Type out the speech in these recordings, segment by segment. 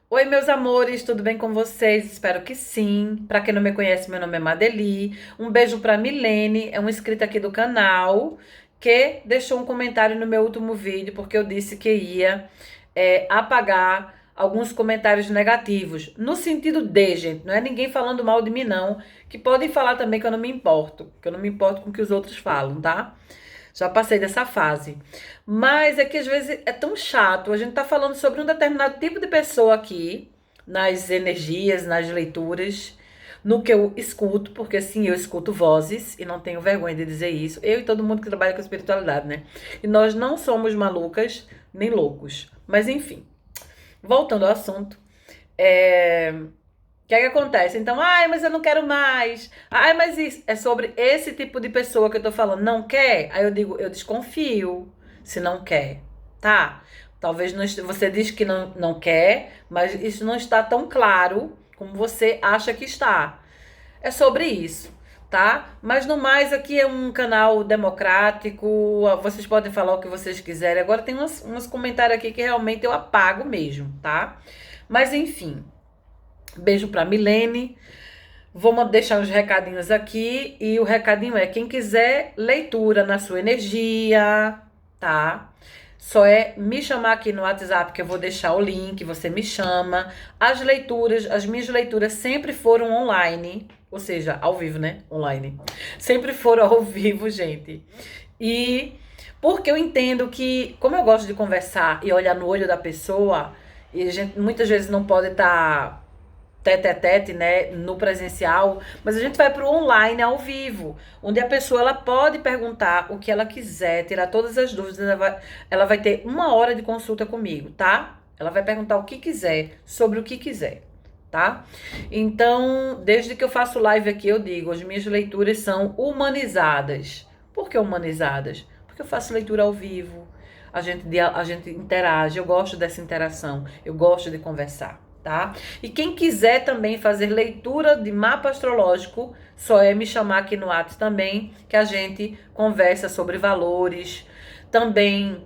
Oi, meus amores, tudo bem com vocês? Espero que sim. Para quem não me conhece, meu nome é Madeli. Um beijo para Milene, é uma inscrita aqui do canal, que deixou um comentário no meu último vídeo, porque eu disse que ia apagar alguns comentários negativos. No sentido de, gente, não é ninguém falando mal de mim, não. Que podem falar também que eu não me importo, que eu não me importo com o que os outros falam, tá? Já passei dessa fase. Mas é que às vezes é tão chato. A gente tá falando sobre um determinado tipo de pessoa aqui, nas energias, nas leituras, no que eu escuto, porque sim, eu escuto vozes e não tenho vergonha de dizer isso. Eu e todo mundo que trabalha com espiritualidade, né? E nós não somos malucas nem loucos. Mas enfim, voltando ao assunto. O que é que acontece? Então, ai, mas eu não quero mais. Ai, mas isso é sobre esse tipo de pessoa que eu tô falando. Não quer? Aí eu digo, eu desconfio se não quer, tá? Talvez não, você diz que não quer, mas isso não está tão claro como você acha que está. É sobre isso, tá? Mas no mais, aqui é um canal democrático. Vocês podem falar o que vocês quiserem. Agora tem uns comentários aqui que realmente eu apago mesmo, tá? Mas enfim. Beijo pra Milene. Vou deixar os recadinhos aqui. E o recadinho é: quem quiser leitura na sua energia, tá? Só é me chamar aqui no WhatsApp, que eu vou deixar o link. Você me chama. As leituras, as minhas leituras sempre foram online. Ou seja, ao vivo, né? Online. Sempre foram ao vivo, gente. E porque eu entendo que, como eu gosto de conversar e olhar no olho da pessoa, e a gente muitas vezes não pode estar tete a tete, né, no presencial, mas a gente vai para o online ao vivo, onde a pessoa ela pode perguntar o que ela quiser, tirar todas as dúvidas, ela vai ter 1 hora de consulta comigo, tá? Ela vai perguntar o que quiser, sobre o que quiser, tá? Então, desde que eu faço live aqui, eu digo, as minhas leituras são humanizadas. Por que humanizadas? Porque eu faço leitura ao vivo, a gente interage, eu gosto dessa interação, eu gosto de conversar, tá? E quem quiser também fazer leitura de mapa astrológico, só é me chamar aqui no WhatsApp também, que a gente conversa sobre valores, também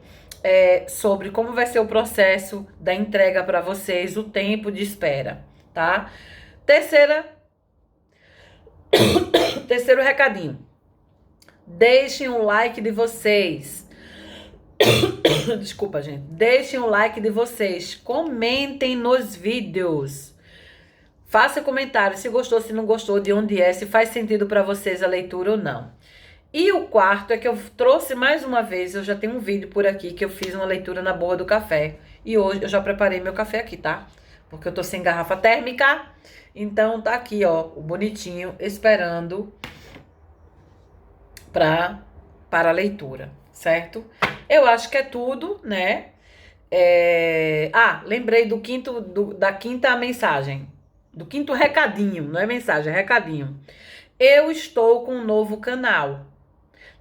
sobre como vai ser o processo da entrega para vocês, o tempo de espera, tá? Terceira, terceiro recadinho. Deixem um like de vocês. Desculpa, gente. Deixem o like de vocês. Comentem nos vídeos. Faça comentário se gostou, se não gostou, de onde é, se faz sentido para vocês a leitura ou não. E o quarto é que eu trouxe mais uma vez, eu já tenho um vídeo por aqui que eu fiz uma leitura na borra do café. E hoje eu já preparei meu café aqui, tá? Porque eu tô sem garrafa térmica. Então tá aqui, ó, o bonitinho, esperando para a leitura, certo? Eu acho que é tudo, né? Lembrei da quinta mensagem. Do quinto recadinho, não é mensagem, é recadinho. Eu estou com um novo canal.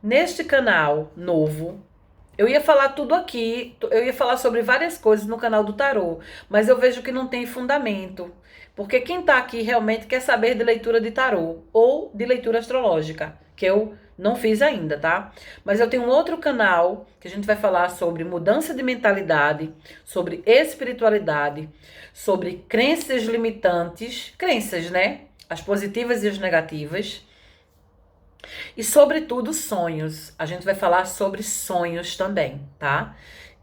Neste canal novo, eu ia falar tudo aqui, eu ia falar sobre várias coisas no canal do Tarô, mas eu vejo que não tem fundamento. Porque quem tá aqui realmente quer saber de leitura de tarô ou de leitura astrológica, que eu não fiz ainda, tá? Mas eu tenho um outro canal que a gente vai falar sobre mudança de mentalidade, sobre espiritualidade, sobre crenças limitantes, crenças, né? As positivas e as negativas. E, sobretudo, sonhos. A gente vai falar sobre sonhos também, tá?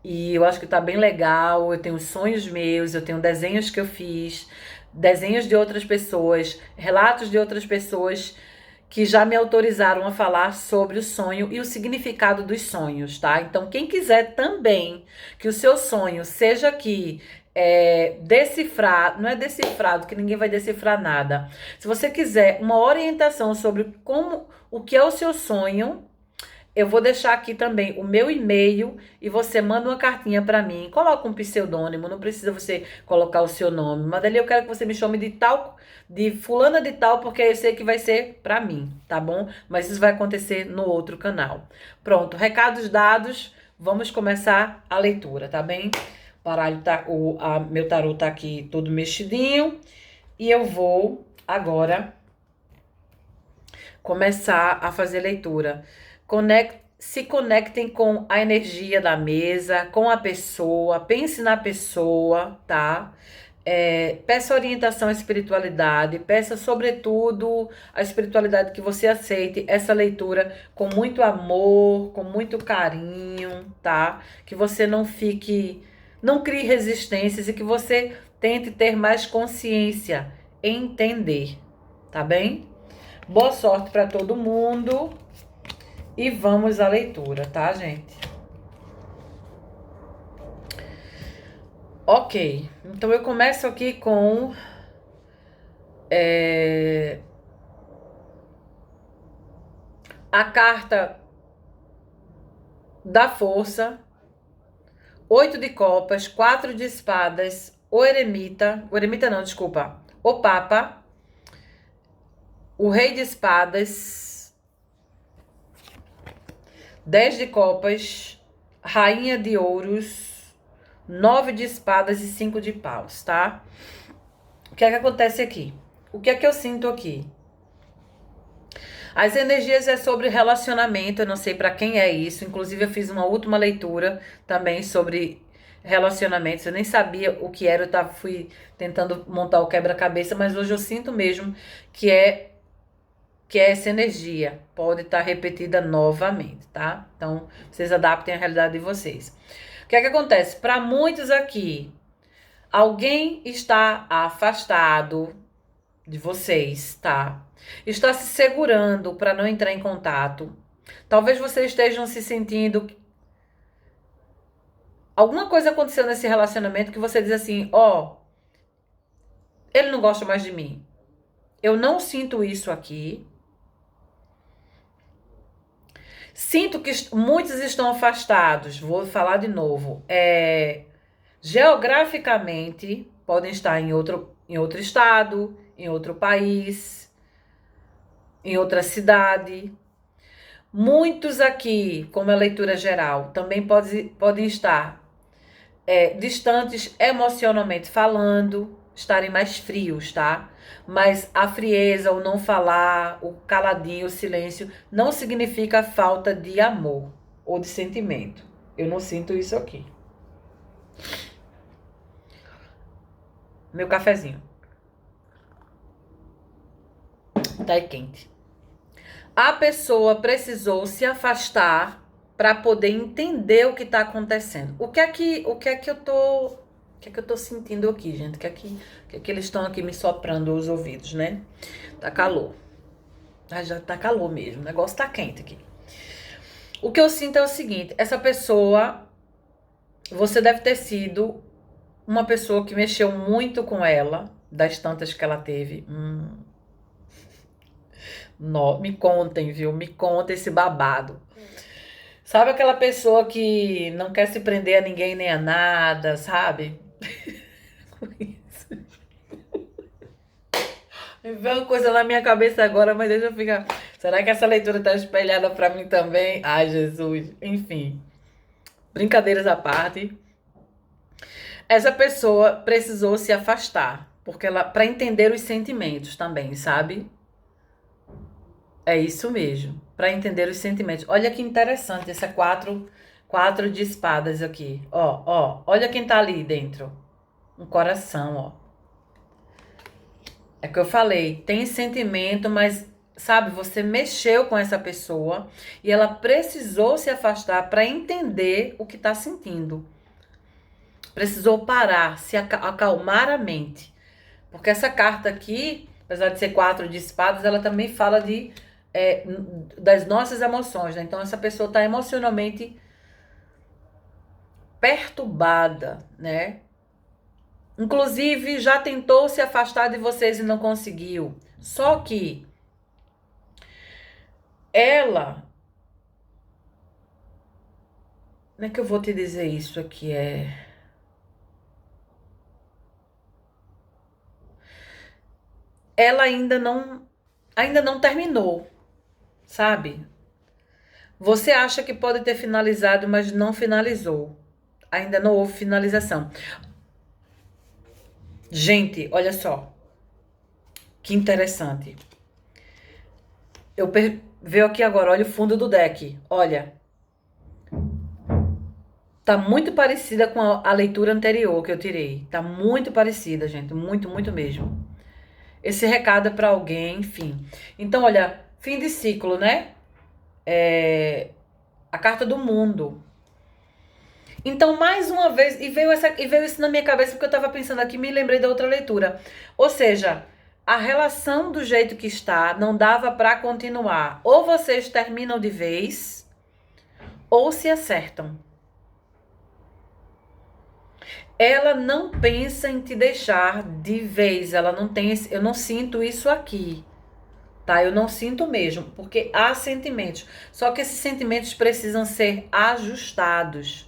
E eu acho que tá bem legal. Eu tenho sonhos meus, eu tenho desenhos que eu fiz, desenhos de outras pessoas, relatos de outras pessoas que já me autorizaram a falar sobre o sonho e o significado dos sonhos, tá? Então, quem quiser também que o seu sonho seja aqui decifrar, não é decifrado, que ninguém vai decifrar nada. Se você quiser uma orientação sobre como, o que é o seu sonho, eu vou deixar aqui também o meu e-mail e você manda uma cartinha para mim. Coloca um pseudônimo, não precisa você colocar o seu nome. Mas ali eu quero que você me chame de tal, de fulana de tal, porque eu sei que vai ser para mim, tá bom? Mas isso vai acontecer no outro canal. Pronto, recados dados, vamos começar a leitura, tá bem? O baralho tá, meu tarô tá aqui todo mexidinho e eu vou agora começar a fazer leitura. Se conectem com a energia da mesa, com a pessoa, pense na pessoa, tá? Peça orientação à espiritualidade, peça sobretudo a espiritualidade que você aceite essa leitura com muito amor, com muito carinho, tá? Que você não crie resistências e que você tente ter mais consciência, entender, tá bem? Boa sorte para todo mundo e vamos à leitura, tá, gente? Ok, então eu começo aqui com a carta da força, 8 de copas, 4 de espadas, o eremita não, desculpa, o papa, o rei de espadas, 10 de copas, rainha de ouros, 9 de espadas e 5 de paus, tá? O que é que acontece aqui? O que é que eu sinto aqui? As energias é sobre relacionamento, eu não sei para quem é isso. Inclusive, eu fiz uma última leitura também sobre relacionamentos. Eu nem sabia o que era, fui tentando montar o quebra-cabeça, mas hoje eu sinto mesmo que é essa energia. Pode estar repetida novamente, tá? Então, vocês adaptem a realidade de vocês. O que é que acontece? Para muitos aqui, alguém está afastado de vocês, tá? Está se segurando para não entrar em contato. Talvez vocês estejam se sentindo. Alguma coisa aconteceu nesse relacionamento que você diz assim: ó, ele não gosta mais de mim. Eu não sinto isso aqui. Sinto que muitos estão afastados. Vou falar de novo. Geograficamente, podem estar em outro estado, em outro país, em outra cidade. Muitos aqui, como a leitura geral, também podem estar distantes emocionalmente falando, estarem mais frios, tá? Mas a frieza, o não falar, o caladinho, o silêncio, não significa falta de amor ou de sentimento. Eu não sinto isso aqui. Meu cafezinho. Tá aí quente. A pessoa precisou se afastar para poder entender o que está acontecendo. O que é que eu tô sentindo aqui, gente? O que é que eles estão aqui me soprando os ouvidos, né? Tá calor. Já tá calor mesmo. O negócio tá quente aqui. O que eu sinto é o seguinte: essa pessoa, você deve ter sido uma pessoa que mexeu muito com ela, das tantas que ela teve. Me contem, viu? Me conta esse babado. Sabe aquela pessoa que não quer se prender a ninguém nem a nada, sabe? Me veio uma coisa na minha cabeça agora, mas deixa eu ficar. Será que essa leitura tá espelhada pra mim também? Ai, Jesus. Enfim. Brincadeiras à parte. Essa pessoa precisou se afastar, porque ela para entender os sentimentos também, sabe? É isso mesmo, para entender os sentimentos. Olha que interessante essa quatro de espadas aqui. Ó, olha quem tá ali dentro. Um coração, ó. É que eu falei, tem sentimento, mas sabe, você mexeu com essa pessoa e ela precisou se afastar para entender o que tá sentindo. Precisou parar, se acalmar a mente. Porque essa carta aqui, apesar de ser 4 de espadas, ela também fala das nossas emoções, né? Então essa pessoa está emocionalmente perturbada, né? Inclusive já tentou se afastar de vocês e não conseguiu. Só que ela, como é que eu vou te dizer isso aqui? Ela ainda não terminou, sabe? Você acha que pode ter finalizado, mas não finalizou. Ainda não houve finalização. Gente, olha só. Que interessante. Veio aqui agora, olha o fundo do deck. Olha. Tá muito parecida com a leitura anterior que eu tirei. Tá muito parecida, gente. Muito, muito mesmo. Esse recado é pra alguém, enfim. Então, olha, fim de ciclo, né? A carta do mundo. Então, mais uma vez, e veio isso na minha cabeça porque eu tava pensando aqui, me lembrei da outra leitura. Ou seja, a relação do jeito que está não dava pra continuar. Ou vocês terminam de vez, ou se acertam. Ela não pensa em te deixar de vez, ela não tem eu não sinto isso aqui, tá? Eu não sinto mesmo, porque há sentimentos. Só que esses sentimentos precisam ser ajustados.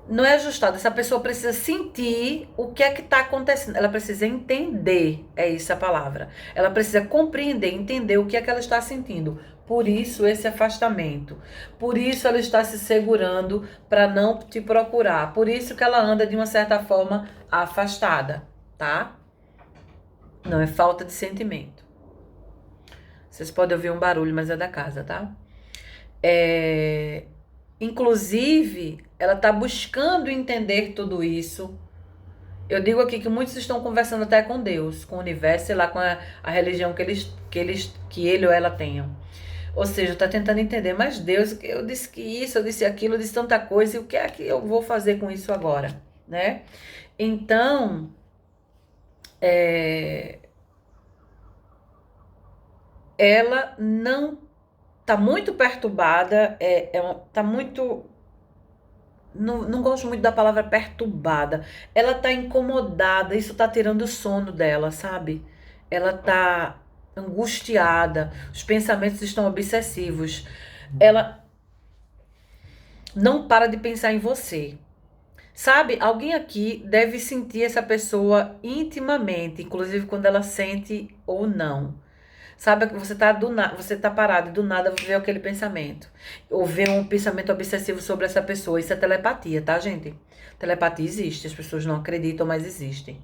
Não é ajustado, essa pessoa precisa sentir o que é que está acontecendo. Ela precisa entender, é isso a palavra. Ela precisa compreender, entender o que é que ela está sentindo. Por isso esse afastamento. Por isso ela está se segurando para não te procurar. Por isso que ela anda de uma certa forma afastada, tá? Não é falta de sentimento. Vocês podem ouvir um barulho, mas é da casa, tá? Inclusive, ela está buscando entender tudo isso. Eu digo aqui que muitos estão conversando até com Deus, com o universo, sei lá, com a religião que ele ou ela tenham. Ou seja, está tentando entender, mas Deus, eu disse que isso, eu disse aquilo, eu disse tanta coisa, e o que é que eu vou fazer com isso agora, né? Então, ela não tá muito perturbada, tá muito. Não gosto muito da palavra perturbada. Ela tá incomodada, isso tá tirando o sono dela, sabe? Ela tá angustiada, os pensamentos estão obsessivos. Ela não para de pensar em você. Sabe, alguém aqui deve sentir essa pessoa intimamente, inclusive quando ela sente ou não. Sabe que você tá parado e do nada vê aquele pensamento. Ou vê um pensamento obsessivo sobre essa pessoa. Isso é telepatia, tá, gente? Telepatia existe, as pessoas não acreditam, mas existe.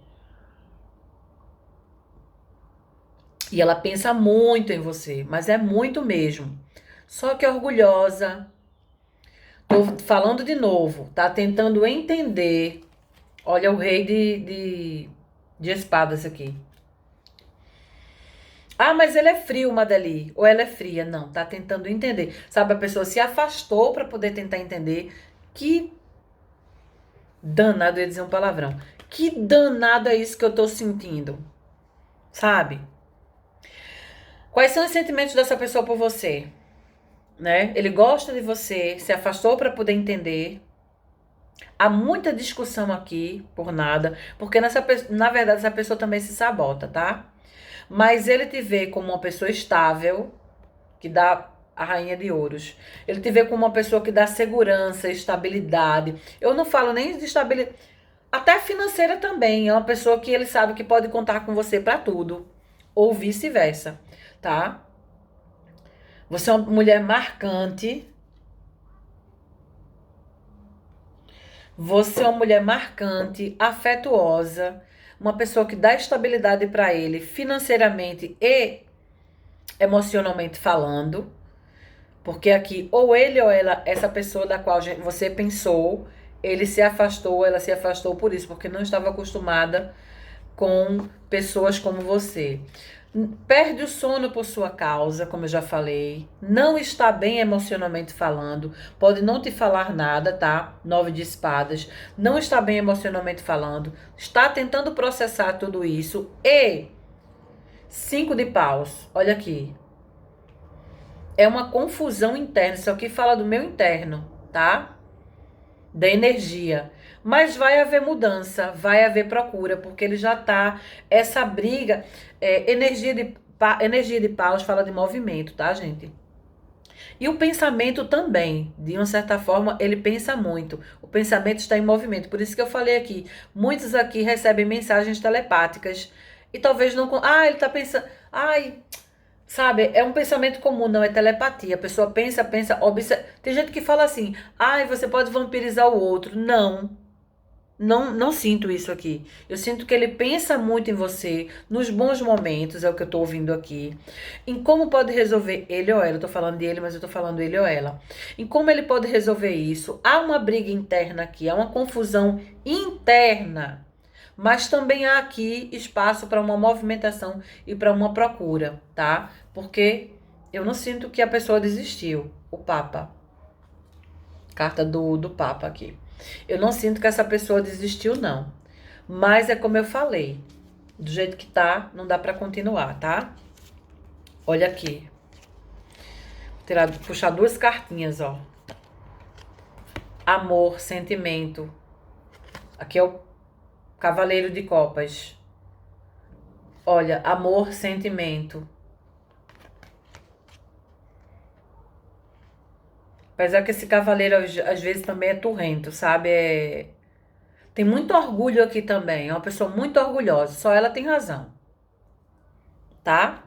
E ela pensa muito em você, mas é muito mesmo. Só que é orgulhosa. Tô falando de novo, tá tentando entender. Olha o rei de espadas aqui. Ah, mas ele é frio, Madeli. Ou ela é fria. Não, tá tentando entender. Sabe, a pessoa se afastou para poder tentar entender. Que danado, eu ia dizer um palavrão. Que danado é isso que eu tô sentindo. Sabe? Quais são os sentimentos dessa pessoa por você? Né? Ele gosta de você, se afastou para poder entender. Há muita discussão aqui por nada, porque na verdade essa pessoa também se sabota, tá? Mas ele te vê como uma pessoa estável, que dá a rainha de ouros. Ele te vê como uma pessoa que dá segurança, estabilidade. Eu não falo nem de estabilidade, até financeira também. É uma pessoa que ele sabe que pode contar com você para tudo, ou vice-versa, tá? Você é uma mulher marcante. Você é uma mulher marcante, afetuosa, uma pessoa que dá estabilidade para ele financeiramente e emocionalmente falando, porque aqui ou ele ou ela, essa pessoa da qual você pensou, ele se afastou, ela se afastou por isso, porque não estava acostumada com pessoas como você. Perde o sono por sua causa, como eu já falei. Não está bem emocionalmente falando. Pode não te falar nada, tá? 9 de espadas. Não está bem emocionalmente falando. Está tentando processar tudo isso. E 5 de paus. Olha aqui. É uma confusão interna. Isso aqui fala do meu interno, tá? Da energia. Mas vai haver mudança, vai haver procura, porque ele já tá. Essa briga. Energia de paus fala de movimento, tá, gente? E o pensamento também, de uma certa forma, ele pensa muito. O pensamento está em movimento. Por isso que eu falei aqui. Muitos aqui recebem mensagens telepáticas. E talvez não. Ah, ele tá pensando. Ai. Sabe, é um pensamento comum, não é telepatia. A pessoa pensa, observa. Tem gente que fala assim, ai, você pode vampirizar o outro. Não. não sinto isso aqui. Eu sinto que ele pensa muito em você, nos bons momentos, é o que eu tô ouvindo aqui. Em como pode resolver ele ou ela. Eu tô falando de ele, mas eu tô falando ele ou ela. Em como ele pode resolver isso. Há uma briga interna aqui, há uma confusão interna. Mas também há aqui espaço para uma movimentação e para uma procura, tá? Porque eu não sinto que a pessoa desistiu. O Papa. Carta do Papa aqui. Eu não sinto que essa pessoa desistiu, não. Mas é como eu falei. Do jeito que tá, não dá pra continuar, tá? Olha aqui. Vou puxar duas cartinhas, ó. Amor, sentimento. Aqui é o Cavaleiro de Copas. Olha, amor, sentimento. Apesar que esse cavaleiro às vezes também é turrento, sabe? Tem muito orgulho aqui também. É uma pessoa muito orgulhosa. Só ela tem razão. Tá?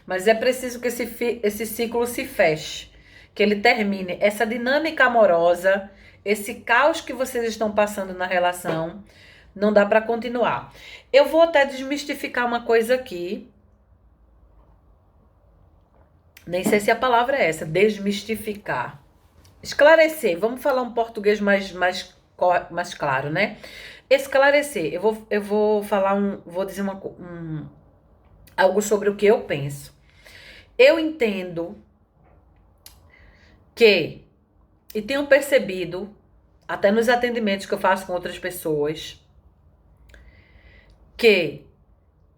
Mas é preciso que esse ciclo se feche. Que ele termine. Essa dinâmica amorosa, esse caos que vocês estão passando na relação, não dá pra continuar. Eu vou até desmistificar uma coisa aqui. Nem sei se a palavra é essa. Desmistificar. Esclarecer. Vamos falar um português mais claro, né? Esclarecer. Eu vou falar vou dizer algo sobre o que eu penso. Eu entendo que, e tenho percebido, até nos atendimentos que eu faço com outras pessoas, que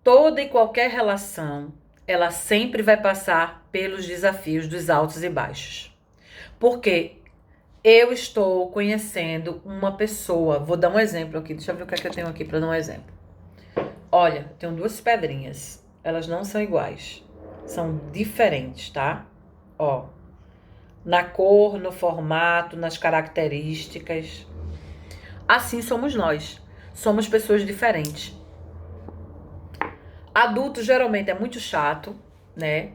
toda e qualquer relação, ela sempre vai passar pelos desafios dos altos e baixos. Porque eu estou conhecendo uma pessoa. Vou dar um exemplo aqui. Deixa eu ver o que é que eu tenho aqui para dar um exemplo. Olha, tenho duas pedrinhas. Elas não são iguais. São diferentes, tá? Ó. Na cor, no formato, nas características. Assim somos nós. Somos pessoas diferentes. Adulto geralmente é muito chato, né?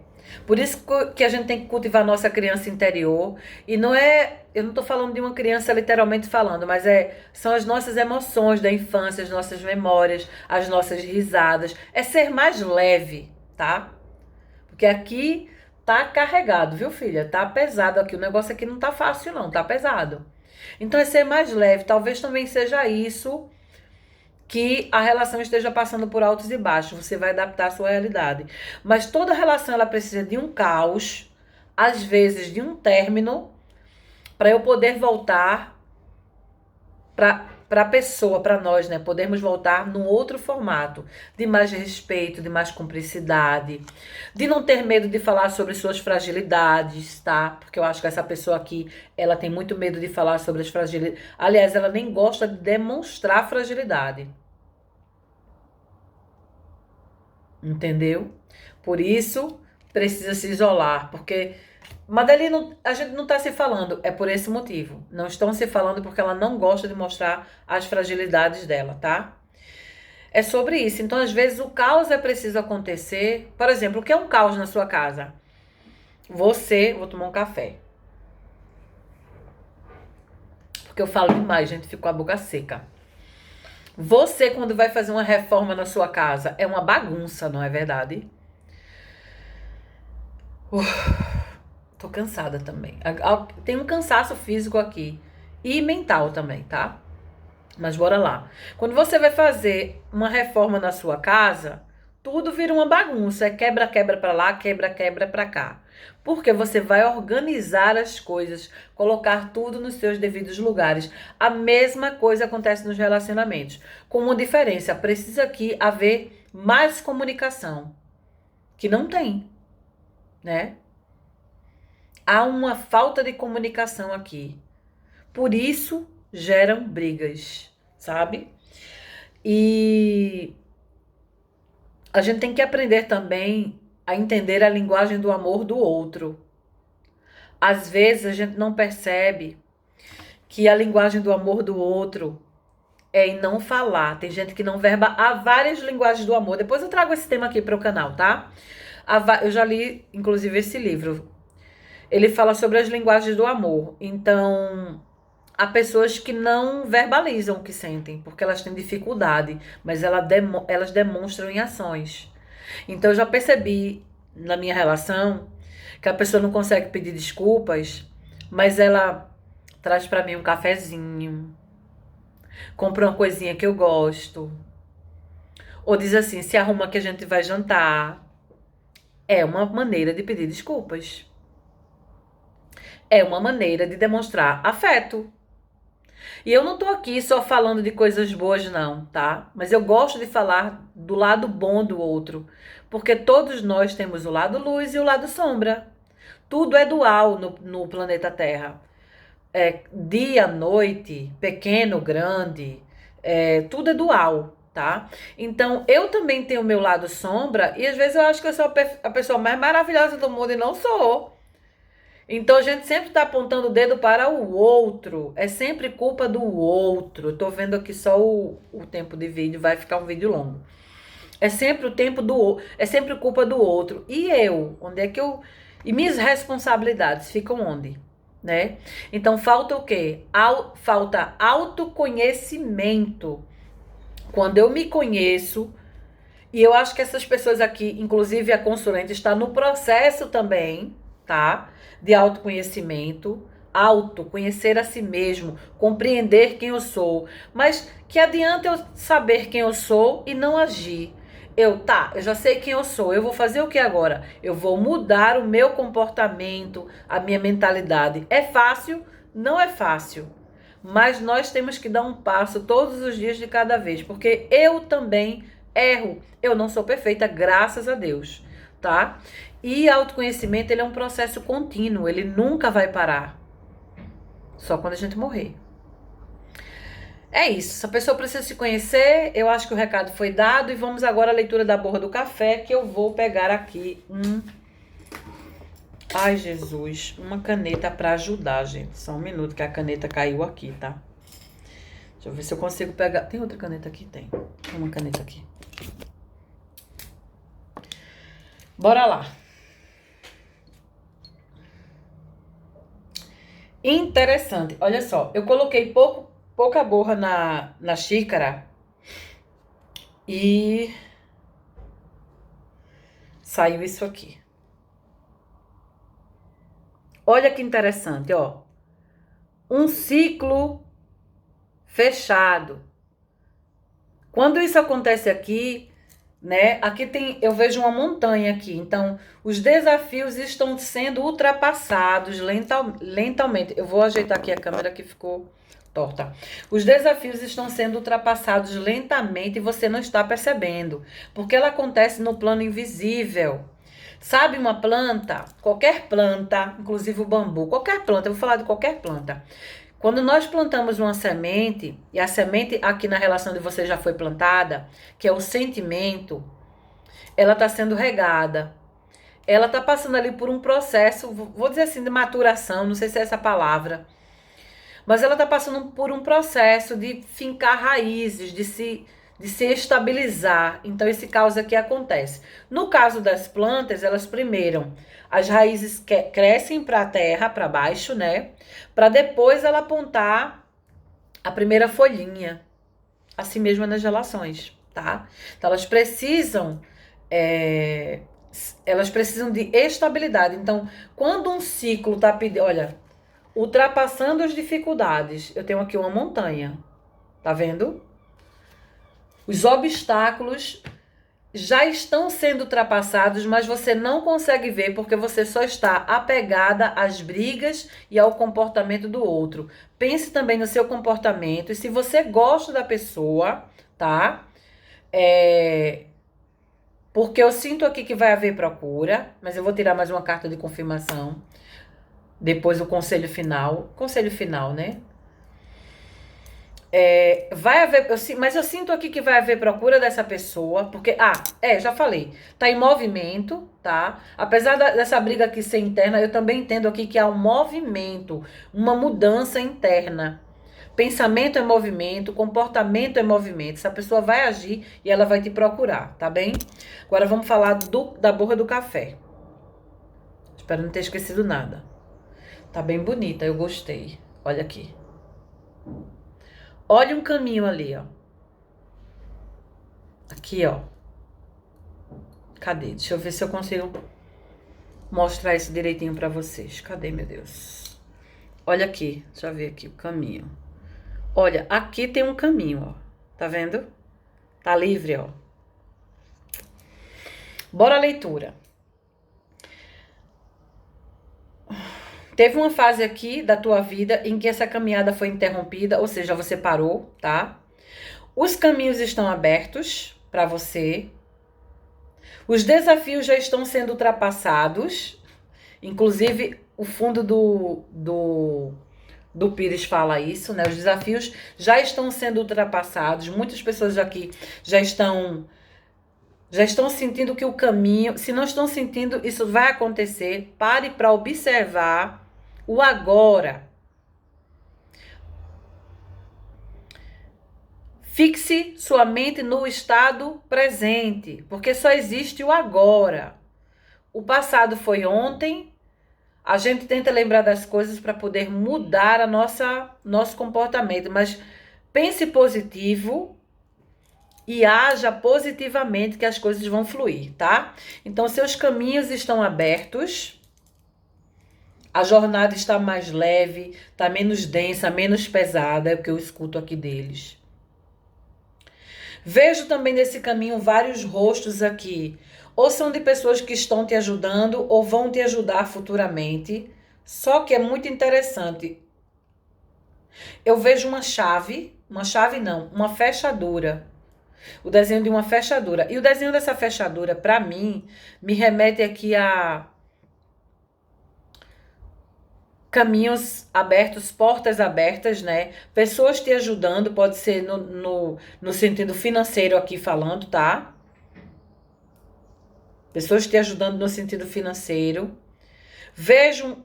Por isso que a gente tem que cultivar a nossa criança interior. E não é... Eu não tô falando de uma criança literalmente falando, mas são as nossas emoções da infância, as nossas memórias, as nossas risadas. É ser mais leve, tá? Porque aqui tá carregado, viu, filha? Tá pesado aqui. O negócio aqui não tá fácil, não. Tá pesado. Então é ser mais leve. Talvez também seja isso que a relação esteja passando por altos e baixos. Você vai adaptar a sua realidade. Mas toda relação, ela precisa de um caos, às vezes de um término, para eu poder voltar para a pessoa, para nós, né? Podermos voltar num outro formato, de mais respeito, de mais cumplicidade, de não ter medo de falar sobre suas fragilidades, tá? Porque eu acho que essa pessoa aqui, ela tem muito medo de falar sobre as fragilidades. Aliás, ela nem gosta de demonstrar fragilidade. Entendeu? Por isso, precisa se isolar, porque Madalena, a gente não está se falando, é por esse motivo. Não estão se falando porque ela não gosta de mostrar as fragilidades dela, tá? É sobre isso. Então, às vezes, o caos é preciso acontecer. Por exemplo, o que é um caos na sua casa? Vou tomar um café. Porque eu falo demais, gente, fico com a boca seca. Você, quando vai fazer uma reforma na sua casa, é uma bagunça, não é verdade? Tô cansada também. Tem um cansaço físico aqui. E mental também, tá? Mas bora lá. Quando você vai fazer uma reforma na sua casa, tudo vira uma bagunça. É quebra pra lá, quebra pra cá. Porque você vai organizar as coisas, colocar tudo nos seus devidos lugares. A mesma coisa acontece nos relacionamentos. Com uma diferença, precisa aqui haver mais comunicação. Que não tem, né? Há uma falta de comunicação aqui. Por isso, geram brigas, sabe? E a gente tem que aprender também a entender a linguagem do amor do outro. Às vezes, a gente não percebe que a linguagem do amor do outro é em não falar. Tem gente que não verba. Há várias linguagens do amor. Depois eu trago esse tema aqui para o canal, tá? Eu já li, inclusive, esse livro. Ele fala sobre as linguagens do amor. Então, há pessoas que não verbalizam o que sentem, porque elas têm dificuldade, mas elas demonstram em ações. Então eu já percebi na minha relação que a pessoa não consegue pedir desculpas, mas ela traz pra mim um cafezinho, compra uma coisinha que eu gosto, ou diz assim, se arruma que a gente vai jantar. É uma maneira de pedir desculpas. É uma maneira de demonstrar afeto. E eu não tô aqui só falando de coisas boas, não, tá? Mas eu gosto de falar do lado bom do outro. Porque todos nós temos o lado luz e o lado sombra. Tudo é dual no planeta Terra. Dia, noite, pequeno, grande, tudo é dual, tá? Então, eu também tenho o meu lado sombra e às vezes eu acho que eu sou a pessoa mais maravilhosa do mundo e não sou. Então, a gente sempre tá apontando o dedo para o outro. É sempre culpa do outro. Eu tô vendo aqui só o tempo de vídeo, vai ficar um vídeo longo. É sempre o tempo do outro, é sempre culpa do outro. E eu? Onde é que eu... E minhas responsabilidades ficam onde? Né? Então falta o quê? Falta autoconhecimento. Quando eu me conheço, e eu acho que essas pessoas aqui, inclusive a consulente, está no processo também, tá? De autoconhecimento, autoconhecer a si mesmo, compreender quem eu sou. Mas que adianta eu saber quem eu sou e não agir? Eu já sei quem eu sou, eu vou fazer o que agora? Eu vou mudar o meu comportamento, a minha mentalidade. É fácil? Não é fácil. Mas nós temos que dar um passo todos os dias de cada vez, porque eu também erro. Eu não sou perfeita, graças a Deus, tá? E autoconhecimento, ele é um processo contínuo, ele nunca vai parar. Só quando a gente morrer. É isso, a pessoa precisa se conhecer, eu acho que o recado foi dado e vamos agora à leitura da borra do café, que eu vou pegar aqui Ai, Jesus, uma caneta para ajudar, gente. Só um minuto que a caneta caiu aqui, tá? Deixa eu ver se eu consigo pegar. Tem outra caneta aqui? Tem. Tem uma caneta aqui. Bora lá. Interessante. Olha só, eu coloquei pouca borra na xícara e saiu isso aqui. Olha que interessante, ó. Um ciclo fechado. Quando isso acontece aqui, né? Aqui eu vejo uma montanha aqui. Então, os desafios estão sendo ultrapassados lentamente. Eu vou ajeitar aqui a câmera que ficou torta. Os desafios estão sendo ultrapassados lentamente e você não está percebendo, porque ela acontece no plano invisível. Sabe uma planta? Qualquer planta, inclusive o bambu, qualquer planta, eu vou falar de qualquer planta. Quando nós plantamos uma semente, e a semente aqui na relação de você já foi plantada, que é o sentimento, ela está sendo regada. Ela está passando ali por um processo, vou dizer assim, de maturação, não sei se é essa palavra, mas ela está passando por um processo de fincar raízes, de se estabilizar. Então, esse caos aqui acontece. No caso das plantas, elas primeiro, as raízes crescem para a terra, para baixo, né? Para depois ela apontar a primeira folhinha. Assim mesmo nas relações, tá? Então, elas precisam de estabilidade. Então, quando um ciclo tá pedindo, olha, ultrapassando as dificuldades, eu tenho aqui uma montanha, tá vendo? Os obstáculos já estão sendo ultrapassados, mas você não consegue ver porque você só está apegada às brigas e ao comportamento do outro. Pense também no seu comportamento e se você gosta da pessoa, tá? Porque eu sinto aqui que vai haver procura, mas eu vou tirar mais uma carta de confirmação. Depois o conselho final. Conselho final, né? Vai haver, mas eu sinto aqui que vai haver procura dessa pessoa, porque, já falei, tá em movimento, tá? Apesar dessa briga aqui ser interna, eu também entendo aqui que há um movimento, uma mudança interna. Pensamento é movimento, comportamento é movimento. Essa pessoa vai agir e ela vai te procurar, tá bem? Agora vamos falar da borra do café. Espero não ter esquecido nada. Tá bem bonita, eu gostei. Olha aqui. Olha um caminho ali, ó. Aqui, ó. Cadê? Deixa eu ver se eu consigo mostrar isso direitinho pra vocês. Cadê, meu Deus? Olha aqui. Deixa eu ver aqui o caminho. Olha, aqui tem um caminho, ó. Tá vendo? Tá livre, ó. Bora a leitura. Teve uma fase aqui da tua vida em que essa caminhada foi interrompida, ou seja, você parou, tá? Os caminhos estão abertos para você. Os desafios já estão sendo ultrapassados. Inclusive, o fundo do Pires fala isso, né? Os desafios já estão sendo ultrapassados. Muitas pessoas aqui já estão sentindo que o caminho, se não estão sentindo, isso vai acontecer. Pare para observar o agora. Fixe sua mente no estado presente, porque só existe o agora. O passado foi ontem. A gente tenta lembrar das coisas para poder mudar a nosso comportamento, mas pense positivo e haja positivamente que as coisas vão fluir, tá? Então, seus caminhos estão abertos. A jornada está mais leve, está menos densa, menos pesada, é o que eu escuto aqui deles. Vejo também nesse caminho vários rostos aqui. Ou são de pessoas que estão te ajudando ou vão te ajudar futuramente. Só que é muito interessante. Eu vejo uma chave não, uma fechadura. O desenho de uma fechadura. E o desenho dessa fechadura, para mim, me remete aqui a caminhos abertos, portas abertas, né? Pessoas te ajudando, pode ser no sentido financeiro aqui falando, tá? Pessoas te ajudando no sentido financeiro. Vejo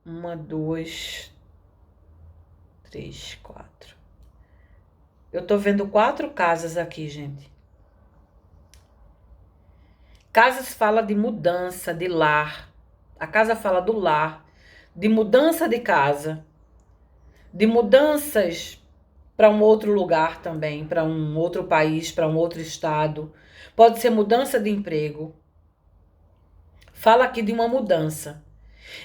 uma, duas, três, quatro. Eu tô vendo 4 casas aqui, gente. Casas fala de mudança, de lar. A casa fala do lar, de mudança de casa, de mudanças para um outro lugar também, para um outro país, para um outro estado. Pode ser mudança de emprego. Fala aqui de uma mudança.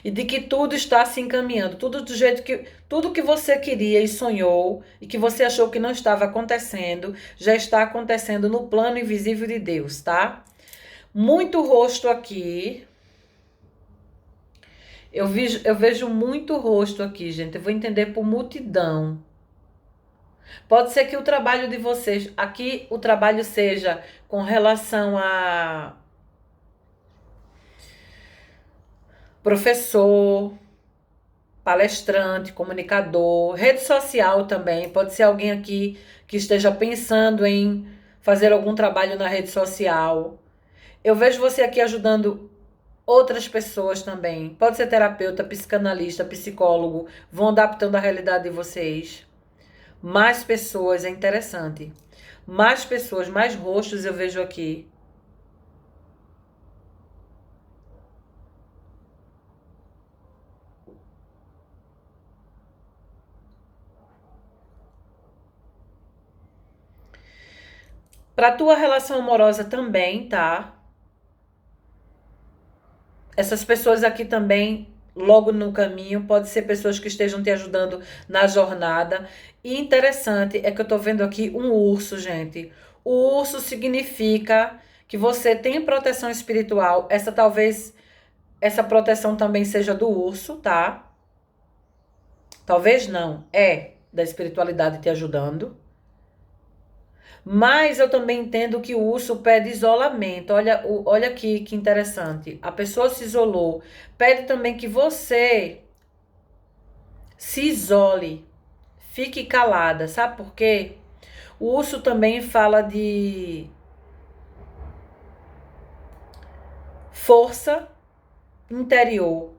E de que tudo está se encaminhando, tudo do jeito que tudo que você queria e sonhou e que você achou que não estava acontecendo, já está acontecendo no plano invisível de Deus, tá? Muito rosto aqui. Eu vejo muito rosto aqui, gente. Eu vou entender por multidão. Pode ser que o trabalho de vocês, aqui o trabalho seja com relação a professor, palestrante, comunicador, rede social também. Pode ser alguém aqui que esteja pensando em fazer algum trabalho na rede social. Eu vejo você aqui ajudando outras pessoas também. Pode ser terapeuta, psicanalista, psicólogo. Vão adaptando a realidade de vocês. Mais pessoas, é interessante. Mais pessoas, mais rostos eu vejo aqui. Para tua relação amorosa também, tá? Essas pessoas aqui também, logo no caminho, pode ser pessoas que estejam te ajudando na jornada. E interessante é que eu tô vendo aqui um urso, gente. O urso significa que você tem proteção espiritual. Essa proteção também seja do urso, tá? Talvez não, é da espiritualidade te ajudando. Mas eu também entendo que o urso pede isolamento. Olha aqui que interessante. A pessoa se isolou. Pede também que você se isole. Fique calada. Sabe por quê? O urso também fala de força interior.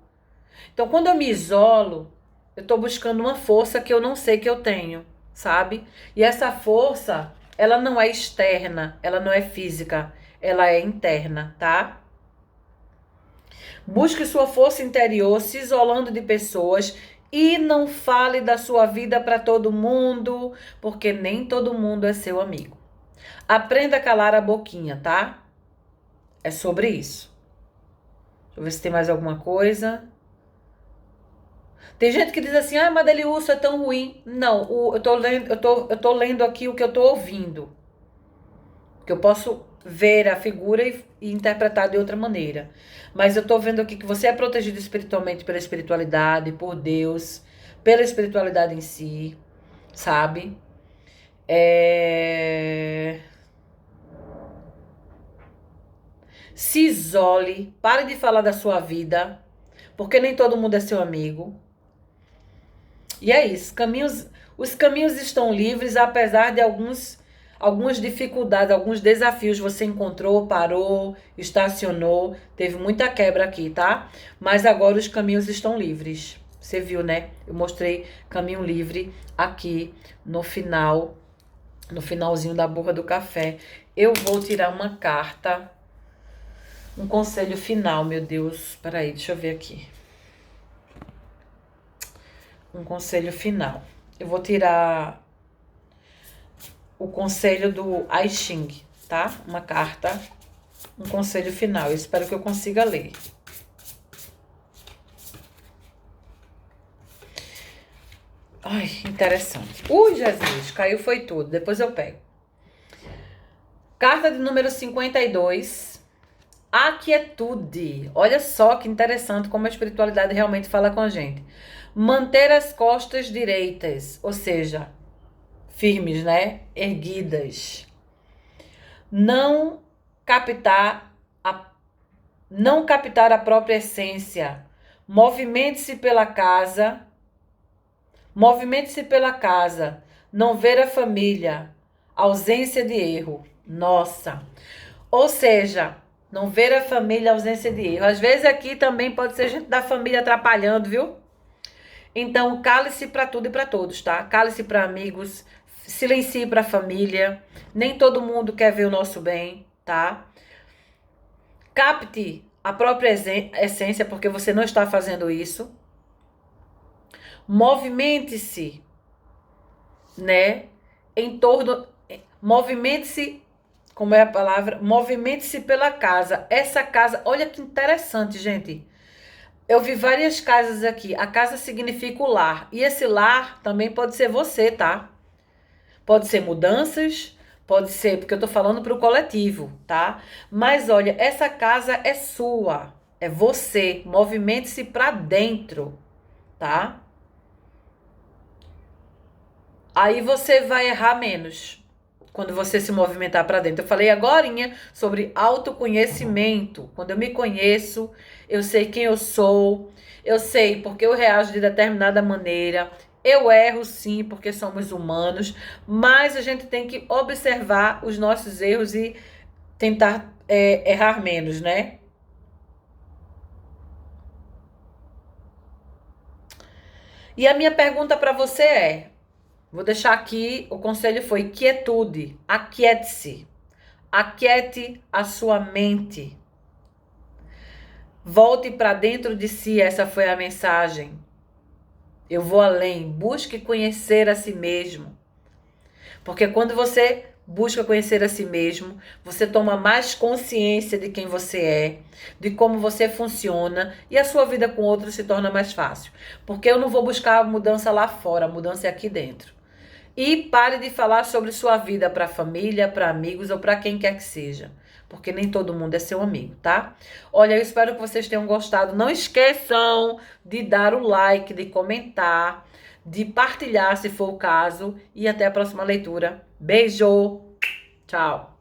Então, quando eu me isolo, eu estou buscando uma força que eu não sei que eu tenho, sabe? E essa força, ela não é externa, ela não é física, ela é interna, tá? Busque sua força interior, se isolando de pessoas E não fale da sua vida para todo mundo, porque nem todo mundo é seu amigo. Aprenda a calar a boquinha, tá? É sobre isso. Deixa eu ver se tem mais alguma coisa. Tem gente que diz assim, ah, Madeliúcio é tão ruim. Não, eu tô lendo aqui o que eu tô ouvindo. Que eu posso ver a figura e interpretar de outra maneira. Mas eu tô vendo aqui que você é protegido espiritualmente pela espiritualidade, por Deus, pela espiritualidade em si, sabe? Se isole, pare de falar da sua vida, porque nem todo mundo é seu amigo. E é isso, os caminhos estão livres, apesar de algumas dificuldades, alguns desafios você encontrou, parou, estacionou, teve muita quebra aqui, tá? Mas agora os caminhos estão livres. Você viu, né? Eu mostrei caminho livre aqui no final, no finalzinho da borra do café. Eu vou tirar uma carta, um conselho final, meu Deus. Peraí, deixa eu ver aqui. Um conselho final. Eu vou tirar o conselho do I Ching, tá? Uma carta, um conselho final. Eu espero que eu consiga ler. Ai, interessante. Jesus, caiu foi tudo. Depois eu pego. Carta de número 52. A quietude. Olha só que interessante como a espiritualidade realmente fala com a gente. Manter as costas direitas, ou seja, firmes, né? Erguidas. Não captar a própria essência. Movimente-se pela casa. Movimente-se pela casa. Não ver a família. Ausência de erro. Nossa. Ou seja, não ver a família, ausência de erro. Às vezes aqui também pode ser gente da família atrapalhando, viu? Então, cale-se para tudo e para todos, tá? Cale-se para amigos, silencie para a família. Nem todo mundo quer ver o nosso bem, tá? Capte a própria essência, porque você não está fazendo isso. Movimente-se, né? Em torno... Movimente-se, como é a palavra? Movimente-se pela casa. Essa casa, olha que interessante, gente. Eu vi várias casas aqui. A casa significa o lar. E esse lar também pode ser você, tá? Pode ser mudanças, pode ser, porque eu tô falando pro coletivo, tá? Mas olha, essa casa é sua. É você. Movimente-se pra dentro, tá? Aí você vai errar menos quando você se movimentar para dentro. Eu falei agorinha sobre autoconhecimento. Quando eu me conheço, eu sei quem eu sou, eu sei porque eu reajo de determinada maneira. Eu erro sim, porque somos humanos, mas a gente tem que observar os nossos erros e tentar errar menos, né? E a minha pergunta para você é, vou deixar aqui, o conselho foi quietude, aquiete-se, aquiete a sua mente. Volte para dentro de si, essa foi a mensagem. Eu vou além, busque conhecer a si mesmo. Porque quando você busca conhecer a si mesmo, você toma mais consciência de quem você é, de como você funciona e a sua vida com outros se torna mais fácil. Porque eu não vou buscar a mudança lá fora, a mudança é aqui dentro. E pare de falar sobre sua vida para família, para amigos ou para quem quer que seja. Porque nem todo mundo é seu amigo, tá? Olha, eu espero que vocês tenham gostado. Não esqueçam de dar o like, de comentar, de partilhar se for o caso. E até a próxima leitura. Beijo! Tchau!